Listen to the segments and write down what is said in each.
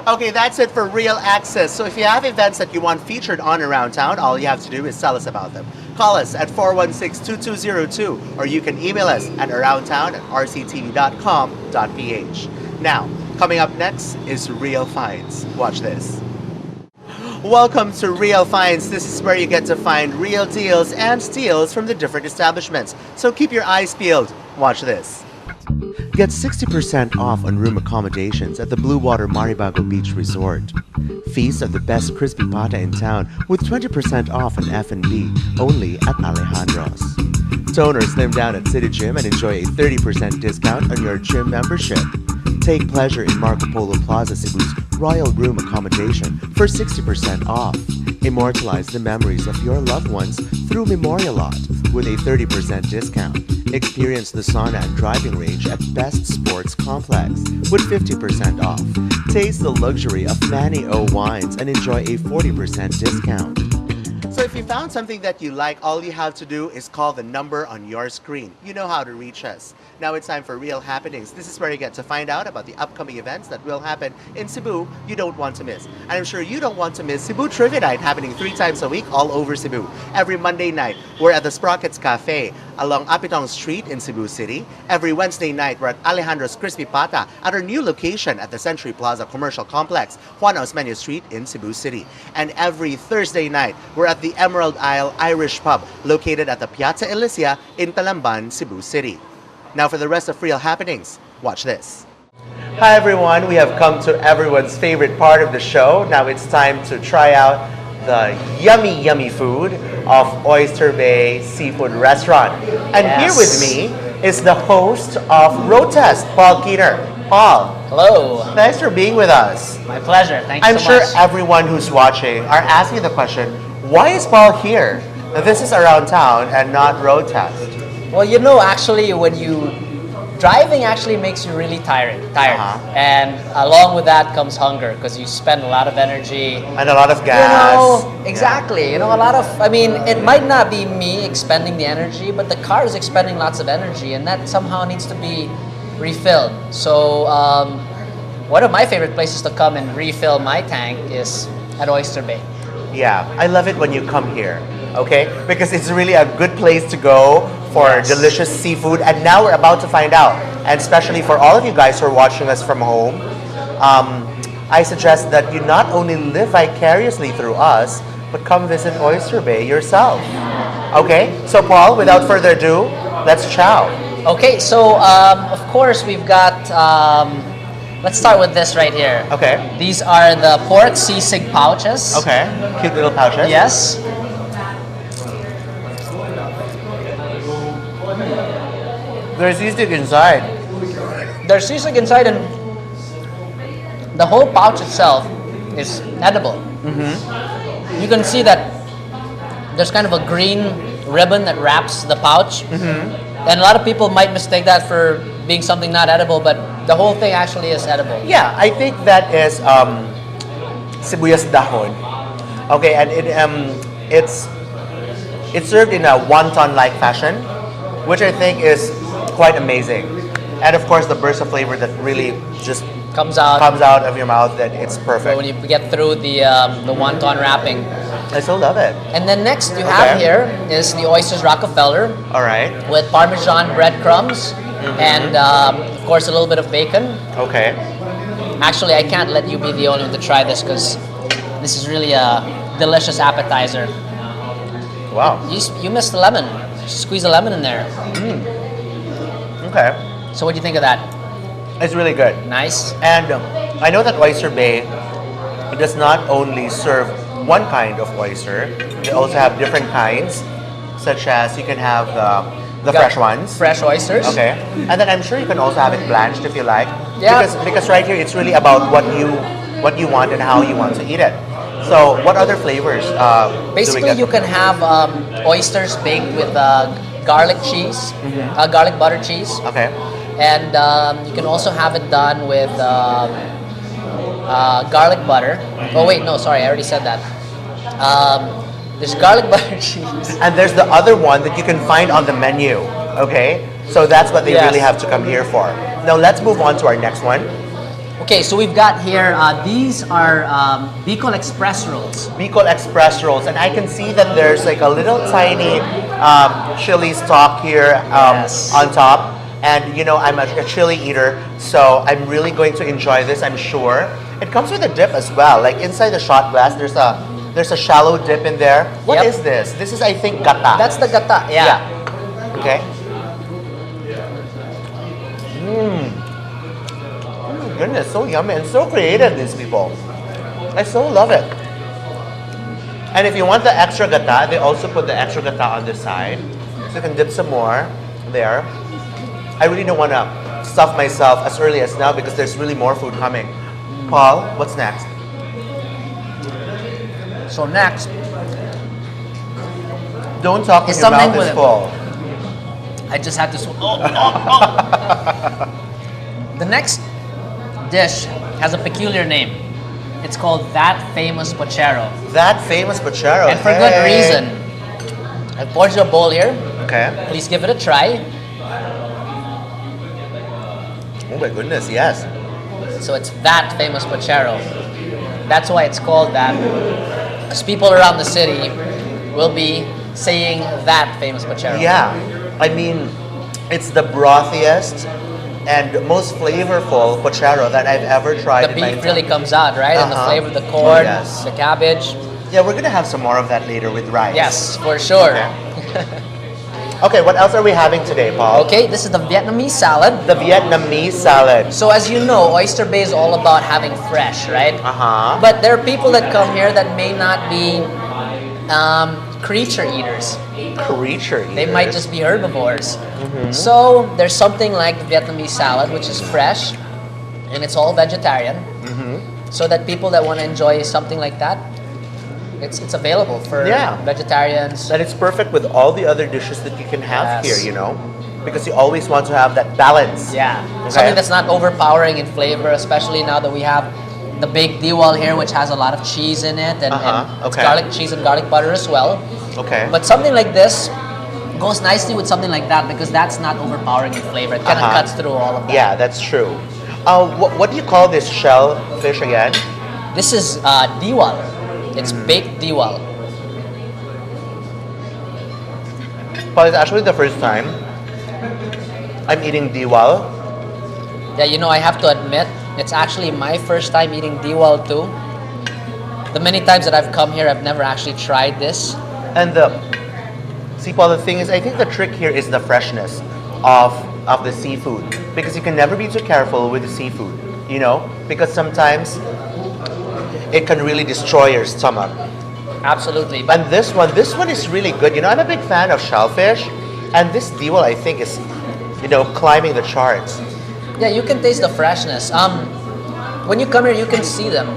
Okay, that's it for Real Access. So if you have events that you want featured on Around Town, all you have to do is tell us about them. Call us at 416-2202 or you can email us at aroundtown@rctv.com.ph. Now, coming up next is Real Finds. Watch this. Welcome to Real Finds. This is where you get to find real deals and steals from the different establishments. So keep your eyes peeled. Watch this. Get 60% off on room accommodations at the Blue Water Maribago Beach Resort. Feast of the best crispy pata in town with 20% off on F&B only at Alejandro's. Tone or slim down at City Gym and enjoy a 30% discount on your gym membership. Take pleasure in Marco Polo Plaza Cebu's Royal Room accommodation for 60% off. Immortalize the memories of your loved ones through Memorial Lot with a 30% discount. Experience the sauna and driving range at Best Sports Complex with 50% off. Taste the luxury of Manny O wines and enjoy a 40% discount. So if you found something that you like, all you have to do is call the number on your screen. You know how to reach us. Now it's time for Real Happenings. This is where you get to find out about the upcoming events that will happen in Cebu you don't want to miss. And I'm sure you don't want to miss Cebu Trivia Night happening 3 times a week all over Cebu. Every Monday night, we're at the Sprockets Cafe along Apitong Street in Cebu City. Every Wednesday night, we're at Alejandro's Crispy Pata at our new location at the Century Plaza Commercial Complex, Juan Osmeña Street in Cebu City. And every Thursday night, we're at the Emerald Isle Irish Pub located at the Piazza Elysia in Talamban, Cebu City. Now for the rest of Real Happenings, watch this. Hi everyone, we have come to everyone's favorite part of the show. Now it's time to try out the yummy food of Oyster Bay Seafood Restaurant. And here with me is the host of Road Test, Paul Keener. Paul. Hello. Thanks for being with us. My pleasure. Thanks I'm so sure much. everyone who's watching are asking the question, why is Paul here? Now, this is Around Town and not Road Test. Well, you know, actually, when you driving actually makes you really tired, and along with that comes hunger because you spend a lot of energy and a lot of gas. You know, exactly. You know, a lot of. I mean, it might not be me expending the energy, but the car is expending lots of energy, and that somehow needs to be refilled. So, one of my favorite places to come and refill my tank is at Oyster Bay. Yeah, I love it when you come here, okay? Because it's really a good place to go for delicious seafood. And now we're about to find out. And especially for all of you guys who are watching us from home, I suggest that you not only live vicariously through us, but come visit Oyster Bay yourself. Okay? So Paul, without further ado, let's chow. Okay, so of course we've got... let's start with this right here. Okay. These are the pork sisig pouches. Okay. Cute little pouches. Yes. There's sisig inside. There's sisig inside, and the whole pouch itself is edible. Mm-hmm. You can see that there's kind of a green ribbon that wraps the pouch. Mm-hmm. And a lot of people might mistake that for being something not edible, but the whole thing actually is edible. Yeah, I think that is sibuyas dahon. Okay, and it's served in a wonton-like fashion, which I think is quite amazing. And of course, the burst of flavor that really just comes out of your mouth, that it's perfect. when you get through the wonton wrapping. I still love it. And then next you have here is the Oysters Rockefeller. All right. With Parmesan breadcrumbs and of course a little bit of bacon. Okay. Actually, I can't let you be the only one to try this because this is really a delicious appetizer. Wow. You missed the lemon. Squeeze a lemon in there. Okay. So what do you think of that? It's really good. Nice. And I know that Oyster Bay does not only serve one kind of oyster. They also have different kinds, such as you can have the fresh ones. Fresh oysters. Okay. And then I'm sure you can also have it blanched if you like. Yeah. Because right here it's really about what you want and how you want to eat it. So what other flavors? Basically, you can have oysters baked with garlic cheese, garlic butter cheese. Okay. And you can also have it done with garlic butter. Oh wait, no, sorry, I already said that. There's garlic butter cheese. And there's the other one that you can find on the menu. Okay. So that's what they really have to come here for. Now let's move on to our next one. Okay, so we've got here, these are Bicol Express rolls. Bicol Express rolls, and I can see that there's like a little tiny chili stock here Yes. on top. And you know, I'm a chili eater, so I'm really going to enjoy this, I'm sure. It comes with a dip as well. Like inside the shot glass, there's a shallow dip in there. What Yep. is this? This is, I think, gata. That's the gata, yeah. Okay. Mmm. Oh my goodness, so yummy and so creative, these people. I so love it. And if you want the extra gata, they also put the extra gata on the side. So you can dip some more there. I really don't want to stuff myself as early as now because there's really more food coming. Paul, what's next? So next, Don't talk when It's your something mouth is with- full. I just had to. The next dish has a peculiar name. It's called That Famous Pochero. That famous pochero. And for good reason. I poured you a bowl here. Okay. Please give it a try. Oh my goodness, yes. So it's That Famous Pochero. That's why it's called that. Because people around the city will be saying That Famous Pochero. Yeah. I mean, it's the brothiest and most flavorful pochero that I've ever tried The in my beef really entire- comes out, right? And the Uh-huh. flavor of the corn, Oh, yes. the cabbage. Yeah, we're gonna have some more of that later with rice. Yes, for sure. Okay. Okay, what else are we having today, Paul? Okay, this is the Vietnamese salad. The Vietnamese salad. So as you know, Oyster Bay is all about having fresh, right? Uh-huh. But there are people that come here that may not be creature eaters. Creature They eaters. might just be herbivores. So there's something like the Vietnamese salad, which is fresh, and it's all vegetarian. So that people that want to enjoy something like that, it's available for Yeah. vegetarians. That it's perfect with all the other dishes that you can have Yes. here, you know? Because you always want to have that balance. Yeah, Okay. something that's not overpowering in flavor, especially now that we have the big diwal here, which has a lot of cheese in it, and it's okay. garlic cheese and garlic butter as well. Okay. But something like this goes nicely with something like that because that's not overpowering in flavor. It kind of cuts through all of that. Yeah, that's true. What do you call this shellfish again? This is diwal. It's baked diwal. Well, it's actually the first time I'm eating diwal. Yeah, you know, I have to admit, it's actually my first time eating diwal too. The many times that I've come here, I've never actually tried this. And see, Paul, the thing is, I think the trick here is the freshness of the seafood. Because you can never be too careful with the seafood, you know? Because sometimes it can really destroy your stomach. Absolutely. But And this one is really good. You know, I'm a big fan of shellfish. And this diwal, I think, is, you know, climbing the charts. yeah, you can taste the freshness. When you come here, you can see them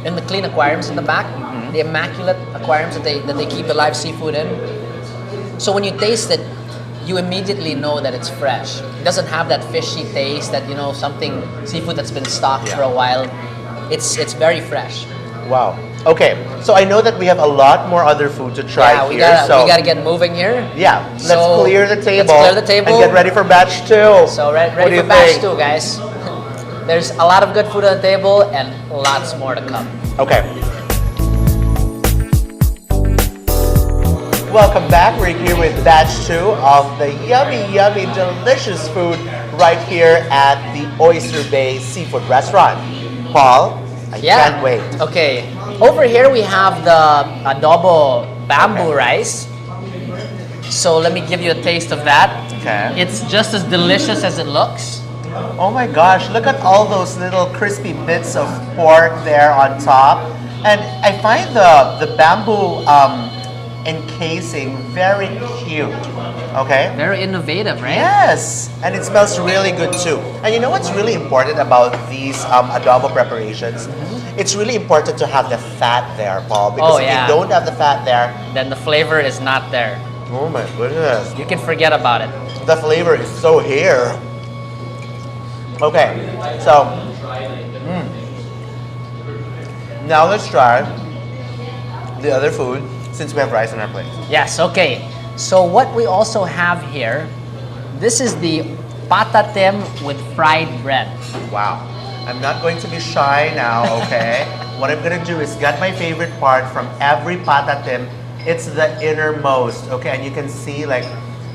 in the clean aquariums in the back, the immaculate aquariums that they keep the live seafood in. So when you taste it, you immediately know that it's fresh. It doesn't have that fishy taste that, you know, something seafood that's been stocked for a while. It's very fresh. Wow. Okay, so I know that we have a lot more other food to try Yeah, here. we gotta get moving here. Yeah, let's So, clear the table. let's clear the table. And get ready for batch 2. So What do ready you for batch think? 2, guys. There's a lot of good food on the table and lots more to come. Okay. Welcome back. We're here with batch 2 of the yummy, yummy, delicious food right here at the Oyster Bay Seafood Restaurant. Paul, I can't wait. Okay. Over here we have the adobo bamboo rice. So let me give you a taste of that. Okay. It's just as delicious as it looks. Oh my gosh, look at all those little crispy bits of pork there on top. And I find the bamboo encasing very cute. Okay? Very innovative, right? Yes, and it smells really good too. And you know what's really important about these adobo preparations? It's really important to have the fat there, Paul, because Oh, if yeah. you don't have the fat there, Then the flavor is not there. oh my goodness, You can forget about it. the flavor is so here. Okay, so now let's try the other food since we have rice on our plate. Yes, okay. So what we also have here, this is the patatim with fried bread. Wow. I'm not going to be shy now, okay? What I'm gonna do is get my favorite part from every patatim. It's the innermost, okay? And you can see like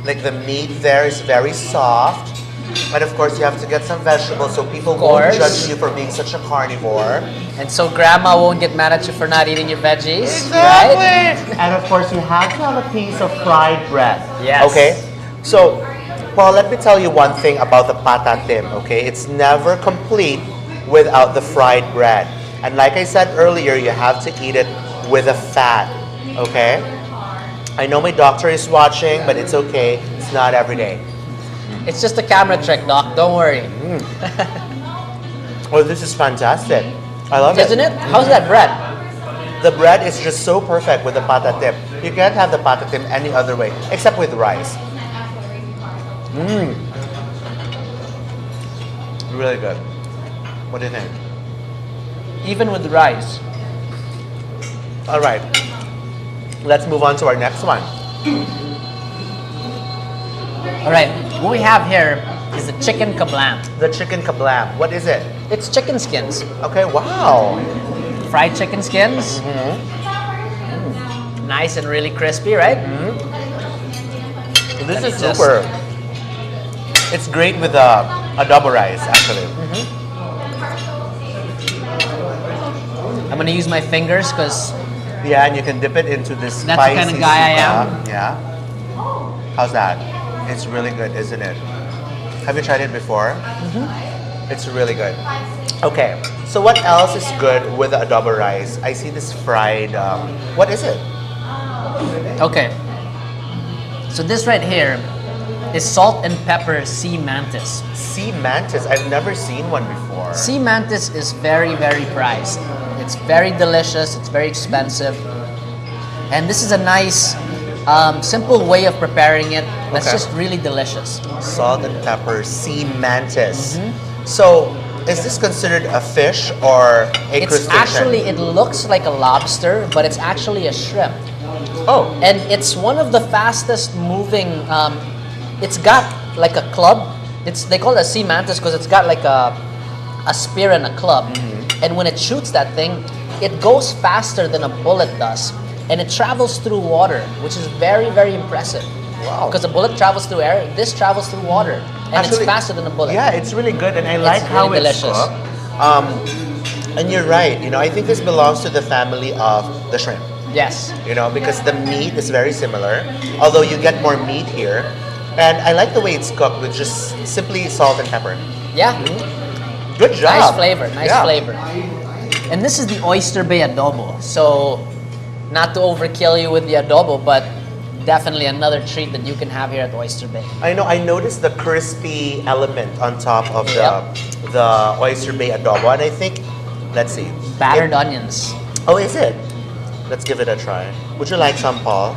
the meat there is very soft. But of course, you have to get some vegetables so people won't judge you for being such a carnivore. And so grandma won't get mad at you for not eating your veggies, Exactly. right? And of course, you have to have a piece of fried bread. Yes. Okay? So, Paul, let me tell you one thing about the patatim, okay? It's never complete without the fried bread. And like I said earlier, you have to eat it with a fat, okay? I know my doctor is watching, but it's okay. It's not every day. It's just a camera trick, Doc. Don't worry. Oh, this is fantastic. I love it. Isn't it? How's that bread? The bread is just so perfect with the patatim. You can't have the patatim any other way, except with rice. Really good. What do you think? Even with rice. All right. Let's move on to our next one. All right. What we have here is the chicken kablam. The chicken kablam. What is it? It's chicken skins. Okay, wow. Fried chicken skins. Nice and really crispy, right? This is just- super. It's great with adobo rice, actually. I'm gonna use my fingers because Yeah, and you can dip it into this That's the spicy kind of guy I suka. am. Yeah. How's that? It's really good, isn't it? Have you tried it before? It's really good. Okay, so what else is good with the adobo rice? I see this fried. What is it? okay. So this right here is salt and pepper sea mantis. Sea mantis. I've never seen one before. Sea mantis is very, very prized. It's very delicious. It's very expensive. And this is a nice, simple way of preparing it that's Okay. just really delicious. Salt and pepper sea mantis. So, is this considered a fish or a It's crustacean? actually, it looks like a lobster, but it's actually a shrimp. Oh, And it's one of the fastest moving, it's got like a club. They call it a sea mantis because it's got like a spear and a club. And when it shoots that thing, it goes faster than a bullet does. And it travels through water, which is very, very impressive. Wow. Because a bullet travels through air, this travels through water. And Actually, it's faster than a bullet. yeah, it's really good, and I like how really it's delicious. cooked. And you're right. You know, I think this belongs to the family of the shrimp. Yes. You know, because the meat is very similar, although you get more meat here. And I like the way it's cooked with just simply salt and pepper. Yeah. Good job. Nice flavor. Nice Yeah. flavor. And this is the Oyster Bay adobo. So, not to overkill you with the adobo, but definitely another treat that you can have here at Oyster Bay. I know. I noticed the crispy element on top of Yep. the Oyster Bay adobo, and I think, let's see, Battered onions. Oh, is it? Let's give it a try. Would you like some, Paul?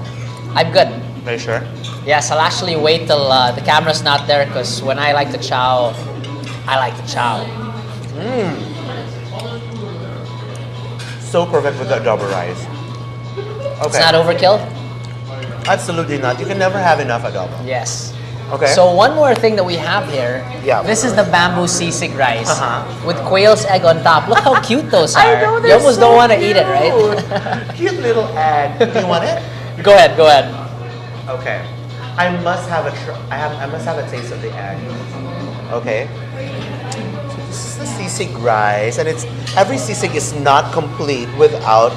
I'm good. Are you sure? Yes, I'll actually wait till the camera's not there because when I like to chow, I like to chow. So perfect with the adobo rice. Okay. It's not overkill? Absolutely not. You can never have enough adobo. Yes. Okay. So one more thing that we have here. Yeah. This is the bamboo sisig rice Uh-huh. with quail's egg on top. Look how cute those are. I know, You they're almost so don't want to eat it, right? Cute little egg. Do you want it? Go ahead. Go ahead. Okay. I must have I must have a taste of the egg. Okay. So this is the sisig rice, and every sisig is not complete without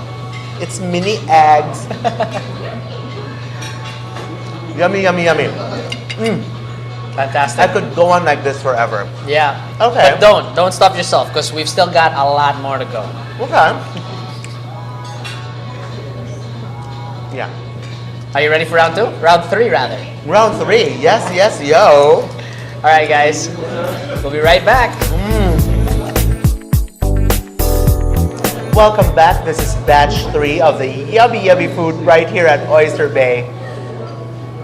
its mini eggs. Yummy, yummy, yummy. Fantastic. I could go on like this forever. Yeah. Okay. But don't stop yourself because we've still got a lot more to go. Okay. Yeah. Are you ready for round 2? Round 3 rather. Round 3. Yes, yes, yo. All right, guys. We'll be right back. Welcome back. This is batch 3 of the yummy, yummy food right here at Oyster Bay.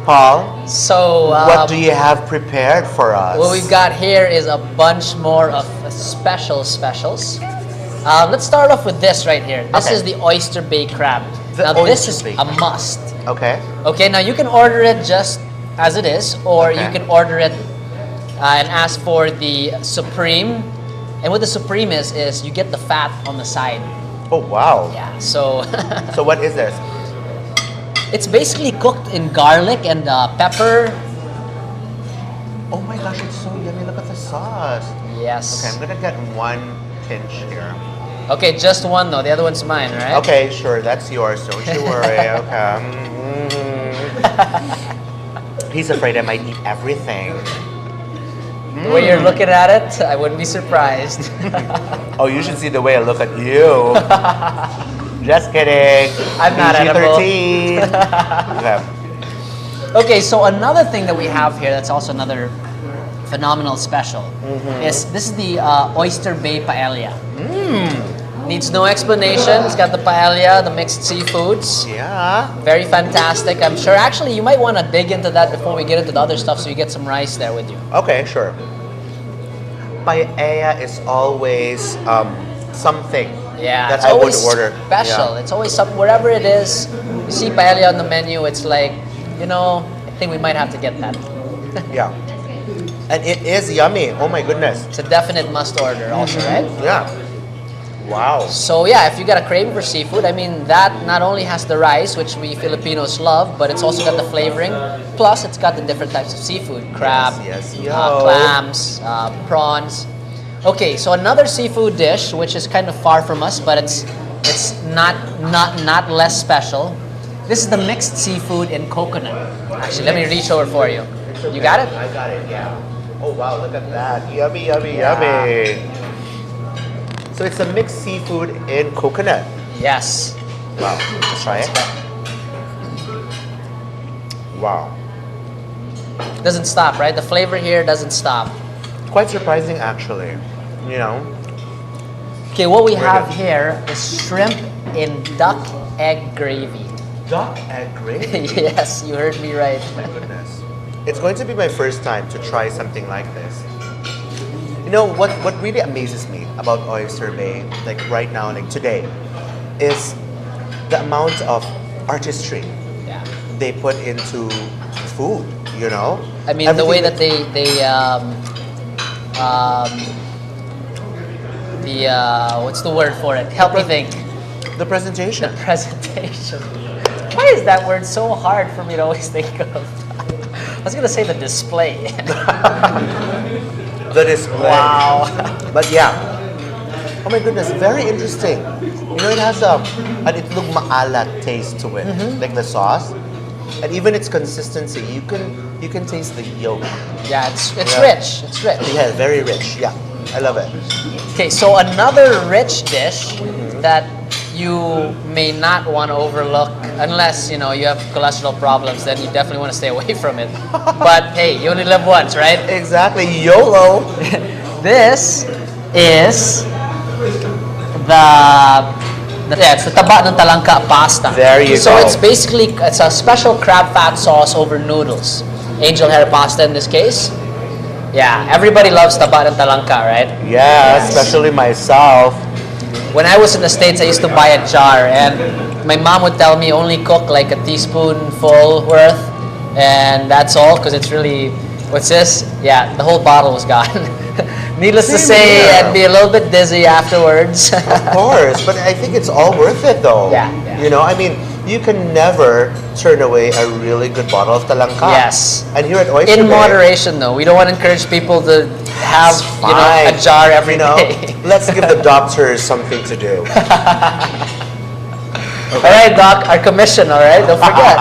Paul, So, what do you have prepared for us? what we've got here is a bunch more of specials. Let's start off with this right here. This Okay. is the Oyster Bay crab. The Now, this Oyster is Bay a crab. must. Okay. Okay, now you can order it just as it is, or Okay. you can order it and ask for the supreme And what the supreme is you get the fat on the side. Oh, wow. Yeah, so So what is this? it's basically cooked in garlic and pepper. Oh my gosh, it's so yummy. Look at the sauce. Yes. Okay, I'm gonna get one pinch here. Okay, just one though. The other one's mine, right? Okay, sure, that's yours. Don't you worry. Okay. He's afraid I might eat everything. The way you're looking at it, I wouldn't be surprised. Oh, you should see the way I look at you. Just kidding. I'm not edible. PG-13. Okay. Okay, so another thing that we have here that's also another phenomenal special is this is the Oyster Bay Paella. Needs no explanation. It's got the paella, the mixed seafoods. Yeah. Very fantastic. I'm sure actually you might want to dig into that before we get into the other stuff so you get some rice there with you. Okay, sure. Paella is always something. Yeah, that it's I would always order. special. Yeah. It's always something, wherever it is, you see paella on the menu, it's like, you know, I think we might have to get that. Yeah. And it is yummy. Oh my goodness. It's a definite must order also, right? Yeah. Wow. So yeah, if you got a craving for seafood, I mean, that not only has the rice, which we Filipinos love, but it's also got the flavoring. Plus, it's got the different types of seafood: crab, Yes, clams, prawns. Okay, so another seafood dish, which is kind of far from us, but it's not less special. This is the mixed seafood in coconut. Actually, let me reach over for you. You got it? I got it, yeah. Oh wow, look at that. Yummy, yummy, Yeah. yummy. So it's a mixed seafood in coconut. Yes. Wow. Let's try it. Wow. Doesn't stop, right? The flavor here doesn't stop. Quite surprising actually. You know? Okay, what we Very have good. here is shrimp in duck egg gravy. Duck egg gravy. Yes, you heard me right. My goodness. It's going to be my first time to try something like this. You know, what really amazes me about Oyster Bay, like right now, like today, is the amount of artistry Yeah. they put into food, you know? I mean, the way that Everything what's the word for it? Help me think. the presentation. The presentation. Why is that word so hard for me to always think of? I was gonna say the display. The display. Wow. But yeah. Oh my goodness, very interesting. You know, it has an itlog maalat taste to it, like the sauce, and even its consistency. You can taste the yolk. Yeah, it's Yeah. rich. It's rich. Yeah, very rich. Yeah, I love it. Okay, so another rich dish that you may not want to overlook unless you know you have cholesterol problems, then you definitely want to stay away from it. But hey, you only live once, right? Exactly, YOLO. This is it's the taba ng talangka pasta. There you so go. it's basically it's a special crab fat sauce over noodles. Angel hair pasta in this case. Yeah, everybody loves taba ng talangka, right? Yeah, Yes. especially myself. When I was in the States, I used to buy a jar, and my mom would tell me only cook like a teaspoonful worth, and that's all, because it's really, what's this? Yeah, the whole bottle was gone. Needless to Same say, here. I'd be a little bit dizzy afterwards. Of course, but I think it's all worth it though. Yeah, yeah. You know, I mean, you can never turn away a really good bottle of talangka. Yes. And here at Oyster In Bay, moderation, though. We don't want to encourage people to have, it's you know, a fine. jar every You know, day. let's give the doctors something to do. All right, Doc, our commission, all right? Don't forget.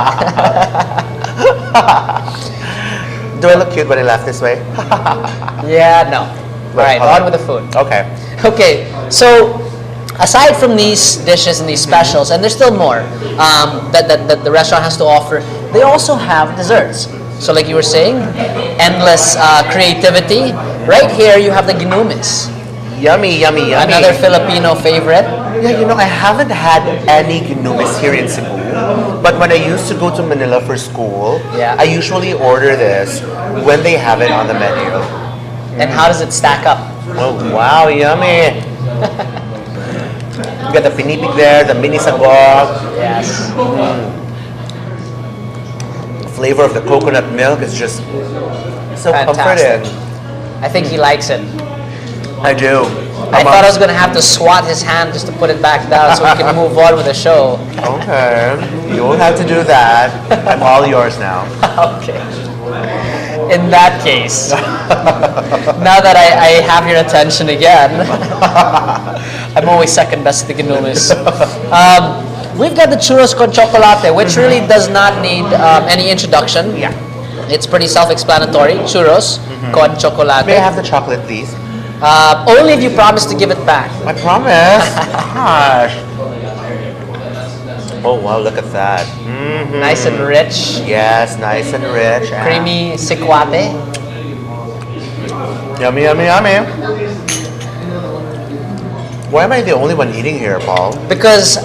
Do I look cute when I laugh this way? Yeah, no. All right, Hold on with the food. Okay. Okay, so aside from these dishes and these specials, and there's still more that the restaurant has to offer, they also have desserts. So like you were saying, endless creativity. Right here, you have the ginumis, Yummy, yummy, yummy. another Filipino favorite. Yeah, you know, I haven't had any ginumis here in Cebu, but when I used to go to Manila for school, Yeah. I usually order this when they have it on the menu. And how does it stack up? Oh, wow, yummy. You got the pinipig there, the mini sagok. Yes. The flavor of the coconut milk is just so Fantastic. comforting. I think he likes it. I do. I thought I was gonna have to swat his hand just to put it back down so we can move on with the show. Okay, you won't have to do that. I'm all yours now. Okay. In that case, now that I have your attention again, I'm always second best to Ginumis. We've got the churros con chocolate, which really does not need any introduction. Yeah. It's pretty self-explanatory. Churros con chocolate. May I have the chocolate, please? Only if you promise to give it back. I promise. Gosh. Oh wow, look at that. Nice and rich. Yes, nice and rich. And Creamy sikwate. yummy, yummy, yummy. Why am I the only one eating here, Paul? Because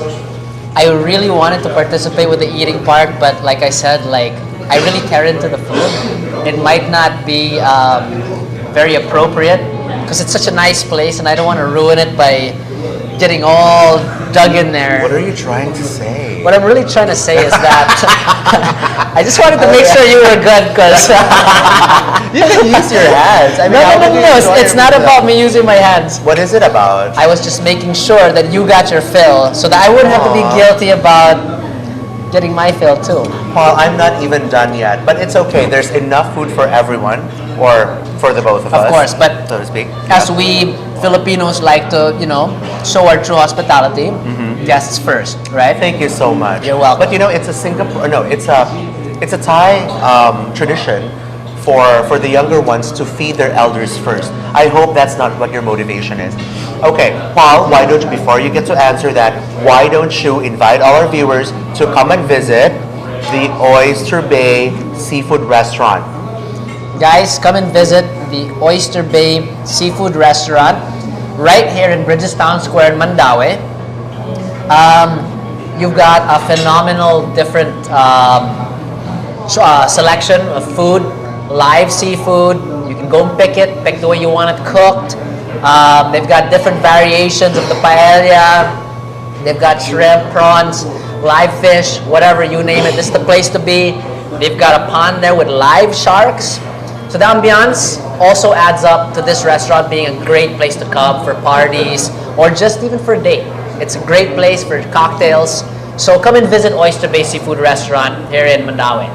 I really wanted to participate with the eating part, but like I said, like I really tear into the food. It might not be very appropriate because it's such a nice place, and I don't want to ruin it by getting all dug in there. What are you trying to say? What I'm really trying to say is that I just wanted to make sure you were good because You can use your hands. I mean, no. It's not about me using my hands. What is it about? I was just making sure that you got your fill so that I wouldn't have to be guilty about getting my fill too. Paul, I'm not even done yet, but it's okay. There's enough food for everyone, or for the both of us. Of course, but so to speak. as we Filipinos like to, show our true hospitality, guests first, right? Thank you so much. You're welcome. But it's a Singapore. No, it's a Thai tradition for the younger ones to feed their elders first. I hope that's not what your motivation is. Okay, Paul, why don't you, before you get to answer that, why don't you invite all our viewers to come and visit the Oyster Bay Seafood Restaurant? Guys, come and visit the Oyster Bay Seafood Restaurant right here in Bridgestown Square in Mandaue. You've got a phenomenal different selection of food, live seafood. You can go and pick the way you want it cooked. They've got different variations of the paella. They've got shrimp, prawns, live fish, whatever you name it. This is the place to be. They've got a pond there with live sharks. So the ambiance also adds up to this restaurant being a great place to come for parties or just even for a date. It's a great place for cocktails. So come and visit Oyster Bay Seafood Restaurant here in Mandaue.